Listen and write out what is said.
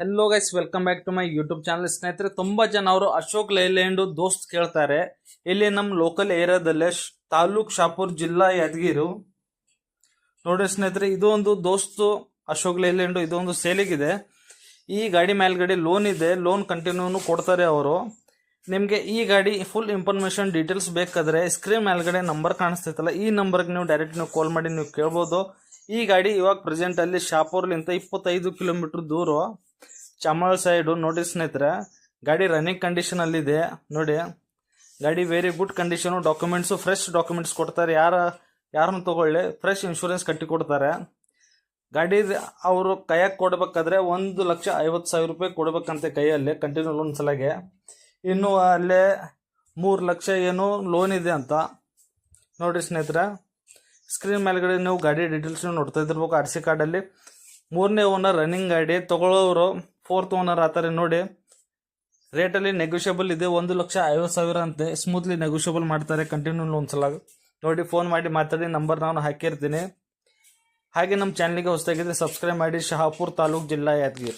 Hello guys, welcome back to my YouTube channel. ಸ್ನೇಹಿತರೆ, ತುಂಬಾ ಜನ ಅವರು ಅಶೋಕ್ ಲೈಲ್ಯಾಂಡ್ ದೋಸ್ತ್ ಕೇಳ್ತಾರೆ. ಇಲ್ಲಿ ನಮ್ಮ ಲೋಕಲ್ ಏರಿಯಾದಲ್ಲೇ ತಾಲೂಕ್ ಶಾಪುರ್, ಜಿಲ್ಲಾ ಯಾದಗಿರಿ. ನೋಡಿ ಸ್ನೇಹಿತರೆ, ಇದು ಒಂದು ದೋಸ್ತು ಅಶೋಕ್ ಲೈಲ್ಯಾಂಡ್, ಇದು ಒಂದು ಸೇಲಿಗಿದೆ. ಈ ಗಾಡಿ ಮೇಲ್ಗಡೆ ಲೋನ್ ಇದೆ, ಲೋನ್ ಕಂಟಿನ್ಯೂ ಕೊಡ್ತಾರೆ ಅವರು. ನಿಮಗೆ ಈ ಗಾಡಿ ಫುಲ್ ಇನ್ಫಾರ್ಮೇಶನ್ ಡೀಟೇಲ್ಸ್ ಬೇಕಾದ್ರೆ ಸ್ಕ್ರೀನ್ ಮೇಲ್ಗಡೆ ನಂಬರ್ ಕಾಣಿಸ್ತೈತಲ್ಲ, ಈ ನಂಬರ್ಗೆ ನೀವು ಡೈರೆಕ್ಟ್ ಕಾಲ್ ಮಾಡಿ ನೀವು ಕೇಳ್ಬೋದು. ಈ ಗಾಡಿ ಇವಾಗ ಪ್ರೆಸೆಂಟ್ ಅಲ್ಲಿ ಶಾಪುರ್ಲಿಂದ 25 ಕಿಲೋಮೀಟರ್ ದೂರ ಚಾಮರಾಜ ಸೈಡು. ನೋಡಿ ಸ್ನೇಹಿತರೆ, ಗಾಡಿ ರನ್ನಿಂಗ್ ಕಂಡೀಷನ್ ಅಲ್ಲಿ ಇದೆ. ನೋಡಿ, ಗಾಡಿ very good condition. Documents fresh documents ಕೊಡ್ತಾರೆ. ಯಾರನ್ನು ತಗೊಳ್ಳಿ, ಫ್ರೆಶ್ ಇನ್ಶೂರೆನ್ಸ್ ಕಟ್ಟಿ ಕೊಡ್ತಾರೆ. ಗಾಡಿ ಅವರು ಕೈಯಾಗ ಕೊಡ್ಬೇಕಾದ್ರೆ 1,50,000 ರೂಪಾಯಿ ಕೊಡ್ಬೇಕಂತೆ ಕೈಯಲ್ಲಿ, ಕಂಟಿನ್ಯೂ ಲೋನ್ ಸಲಾಗೆ. ಇನ್ನು ಅಲ್ಲೇ 3 ಲಕ್ಷ ಏನೋ ಲೋನ್ ಇದೆ ಅಂತ. ನೋಡ್ರಿ ಸ್ನೇಹಿತರೆ, ಸ್ಕ್ರೀನ್ ಮೇಲ್ಗಡೆ ನೀವು ಗಾಡಿ ಡೀಟೇಲ್ಸ್ ನೋಡ್ತಾ ಇದ್ದಿರ್ಬೇಕು. RC ಕಾರ್ಡಲ್ಲಿ 3ನೇ ಓನರ್, ರನ್ನಿಂಗ್ ಗಾಡಿ. ತಗೊಳ್ಳೋರು 4th ಓನರ್ ಆತಾರೆ. ನೋಡಿ, ರೇಟಲ್ಲಿ ನೆಗೋಷಿಯಬಲ್ ಇದೆ. 1,50,000 ಅಂತೆ. ಸ್ಮೂತ್ಲಿ ನೆಗೋಷಿಯಬಲ್ ಮಾಡ್ತಾರೆ ಕಂಟಿನ್ಯೂ ಲೋನ್ ಸಲಾಗ. ನೋಡಿ, ಫೋನ್ ಮಾಡಿ ಮಾತಾಡಿ. ನಂಬರ್ ನಾನು ಹಾಕಿರ್ತೀನಿ. ಹಾಗೆ ನಮ್ಮ ಚಾನಲ್ಗೆ ಹೊಸದಾಗಿದ್ರೆ ಸಬ್ಸ್ಕ್ರೈಬ್ ಮಾಡಿ. ಶಹಾಪುರ್ ತಾಲೂಕ್, ಜಿಲ್ಲಾ ಯಾದಗಿರಿ.